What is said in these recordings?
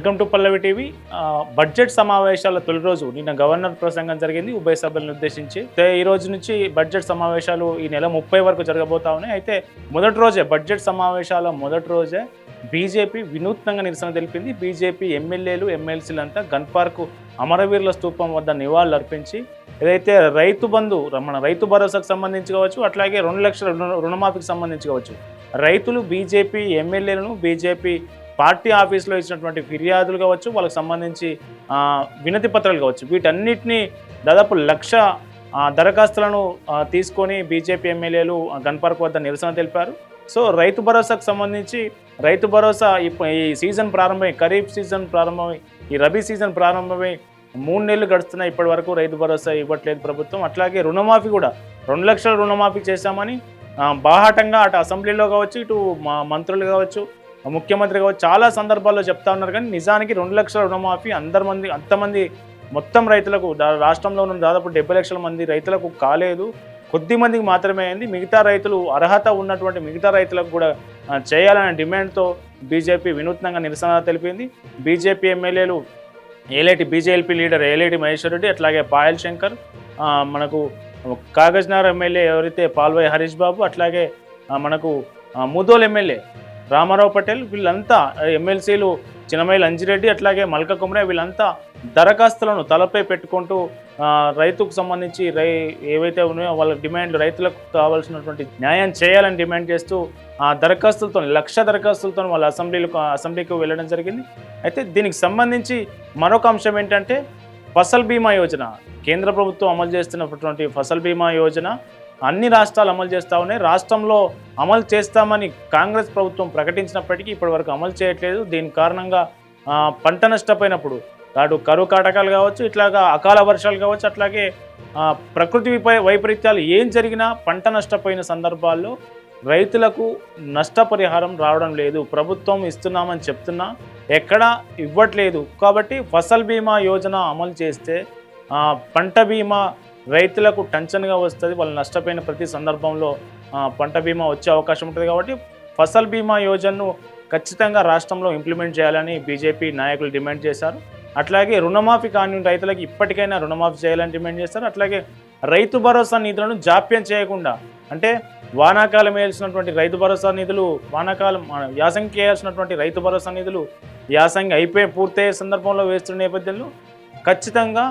Welcome to Pallavi TV. Budget సమావేశాల తొలి రోజు నిన్న గవర్నర్ ప్రసంగం జరిగింది ఉభయ సభలను ఉద్దేశించి. ఈ రోజు నుంచి బడ్జెట్ సమావేశాలు ఈ నెల 30 వరకు జరగబోతా ఉన్నాయి. అయితే మొదటి రోజే బడ్జెట్ సమావేశాల మొదటి రోజే బీజేపీ వినూత్నంగా నిరసన తెలిపింది. బీజేపీ ఎమ్మెల్యేలు ఎమ్మెల్సీలంతా గన్ పార్క్ అమరవీరుల స్తూపం వద్ద నివాళులు అర్పించి ఏదైతే మన రైతు భరోసాకు సంబంధించి కావచ్చు, అట్లాగే 2 లక్షల రుణమాఫీకి సంబంధించి కావచ్చు, రైతులు బీజేపీ ఎమ్మెల్యేలను బీజేపీ పార్టీ ఆఫీస్లో ఇచ్చినటువంటి ఫిర్యాదులు కావచ్చు, వాళ్ళకి సంబంధించి వినతి పత్రాలు కావచ్చు, వీటన్నిటినీ దాదాపు 1,00,000 దరఖాస్తులను తీసుకొని బీజేపీ ఎమ్మెల్యేలు గన్ పార్క్ వద్ద నిరసన తెలిపారు. సో రైతు భరోసాకు సంబంధించి రైతు భరోసా ఈ సీజన్ ప్రారంభమై, ఖరీఫ్ సీజన్ ప్రారంభమై, ఈ రబీ సీజన్ ప్రారంభమై 3 నెలలు గడుస్తున్నాయి. ఇప్పటి వరకు రైతు భరోసా ఇవ్వట్లేదు ప్రభుత్వం. అట్లాగే రుణమాఫీ కూడా 2 లక్షల రుణమాఫీ చేశామని బాహాటంగా అటు అసెంబ్లీలో కావచ్చు, ఇటు మంత్రులు కావచ్చు, ముఖ్యమంత్రి కావచ్చు చాలా సందర్భాల్లో చెప్తా ఉన్నారు. కానీ నిజానికి 2 లక్షల రుణమాఫీ అంతమంది మొత్తం రైతులకు, రాష్ట్రంలో ఉన్న దాదాపు 70 లక్షల మంది రైతులకు కాలేదు. కొద్ది మందికి మాత్రమే అయింది. మిగతా రైతులు, అర్హత ఉన్నటువంటి మిగతా రైతులకు కూడా చేయాలనే డిమాండ్తో బీజేపీ వినూత్నంగా నిరసన తెలిపింది. బీజేపీ ఎమ్మెల్యేలు బీజేపీ లీడర్ ఏలేటి మహేశ్వర్ రెడ్డి, అట్లాగే పాయల్ శంకర్, మనకు కాగజ్నగర్ ఎమ్మెల్యే ఎవరైతే పాల్వాయి హరీష్ బాబు, అట్లాగే మనకు ముదోల్ ఎమ్మెల్యే రామారావు పటేల్, వీళ్ళంతా ఎమ్మెల్సీలు చినమైల్ అంజిరెడ్డి, అట్లాగే మల్క కుమ్రే, వీళ్ళంతా దరఖాస్తులను తలపై పెట్టుకుంటూ రైతుకు సంబంధించి ఏవైతే ఉన్నాయో వాళ్ళ డిమాండ్లు, రైతులకు కావాల్సినటువంటి న్యాయం చేయాలని డిమాండ్ చేస్తూ ఆ దరఖాస్తులతో 1,00,000 దరఖాస్తులతో వాళ్ళ అసెంబ్లీకి వెళ్ళడం జరిగింది. అయితే దీనికి సంబంధించి మరొక అంశం ఏంటంటే ఫసల్ బీమా యోజన. కేంద్ర ప్రభుత్వం అమలు చేస్తున్నటువంటి ఫసల్ బీమా యోజన అన్ని రాష్ట్రాలు అమలు చేస్తూ ఉన్నాయి. రాష్ట్రంలో అమలు చేస్తామని కాంగ్రెస్ ప్రభుత్వం ప్రకటించినప్పటికీ ఇప్పటివరకు అమలు చేయట్లేదు. దీని కారణంగా పంట నష్టపోయినప్పుడు అటు కరువు కాటకాలు కావచ్చు, ఇట్లాగా అకాల వర్షాలు కావచ్చు, అట్లాగే ప్రకృతి వైపరీత్యాలు ఏం జరిగినా పంట నష్టపోయిన సందర్భాల్లో రైతులకు నష్టపరిహారం రావడం లేదు. ప్రభుత్వం ఇస్తున్నామని చెప్తున్నా ఎక్కడా ఇవ్వట్లేదు. కాబట్టి ఫసల్ బీమా యోజన అమలు చేస్తే పంట బీమా రైతులకు టెన్షన్గా వస్తుంది. వాళ్ళు నష్టపోయిన ప్రతి సందర్భంలో పంట బీమా వచ్చే అవకాశం ఉంటుంది. కాబట్టి ఫసల్ బీమా యోజనను ఖచ్చితంగా రాష్ట్రంలో ఇంప్లిమెంట్ చేయాలని బీజేపీ నాయకులు డిమాండ్ చేశారు. అట్లాగే రుణమాఫీ కాని రైతులకు ఇప్పటికైనా రుణమాఫీ చేయాలని డిమాండ్ చేస్తారు. అట్లాగే రైతు భరోసా నిధులను జాప్యం చేయకుండా, అంటే వానాకాలం వేయాల్సినటువంటి రైతు భరోసా నిధులు యాసంగి వేయాల్సినటువంటి రైతు భరోసా నిధులు యాసంగి పూర్తయ్యే సందర్భంలో వేస్తున్న నేపథ్యంలో ఖచ్చితంగా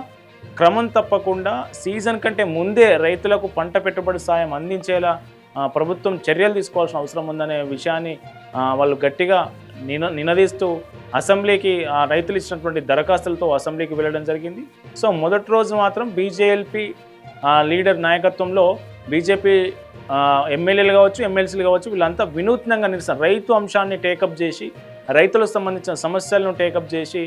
క్రమం తప్పకుండా సీజన్ కంటే ముందే రైతులకు పంట పెట్టుబడి సాయం అందించేలా ప్రభుత్వం చర్యలు తీసుకోవాల్సిన అవసరం ఉందనే విషయాన్ని వాళ్ళు గట్టిగా నినదీస్తూ అసెంబ్లీకి రైతులు ఇచ్చినటువంటి దరఖాస్తులతో అసెంబ్లీకి వెళ్ళడం జరిగింది. సో మొదటి రోజు మాత్రం బీజేపీ లీడర్ నాయకత్వంలో బీజేపీ ఎమ్మెల్యేలు కావచ్చు, ఎమ్మెల్సీలు కావచ్చు, వీళ్ళంతా వినూత్నంగా నిరసన రైతు అంశాన్ని టేకప్ చేసి, రైతులకు సంబంధించిన సమస్యలను టేకప్ చేసి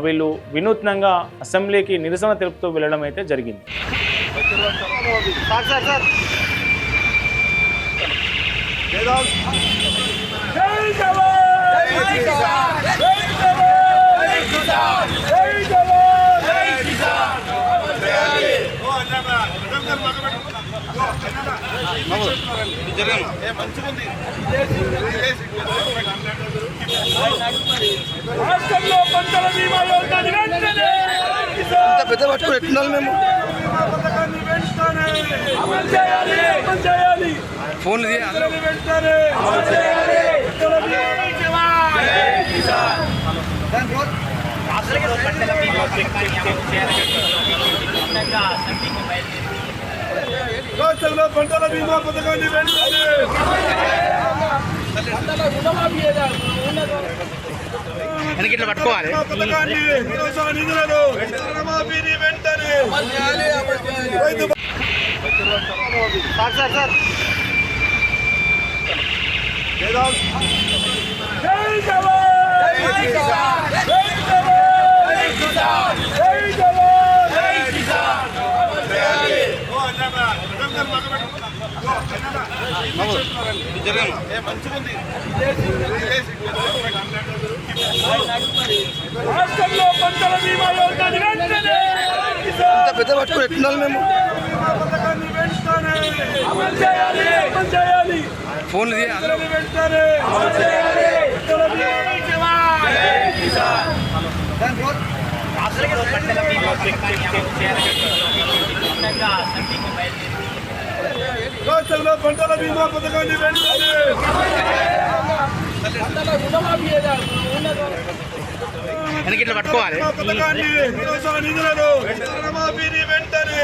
వీళ్ళు వినూత్నంగా అసెంబ్లీకి నిరసన తెలుపుతూ వెళ్ళడం అయితే జరిగింది. పెద్ద పట్టుకుని ఎట్లుండాలి మేము ఫోన్లు రాష్ట్రంలో పంటల బీమా పథకాన్ని వెనక పట్టుకోవాలి. రాష్ట్రంలో పంటల బీమా యోజన పెద్ద పట్టుకుని ఎట్లుండాలి మేము ఫోన్లు చేయాలి. రాష్ట్రంలో పంటల బీమా పథకాన్ని వెంటనే పథకాన్ని వ్యవసాయ నిధులను రుణమాఫీని వెంటనే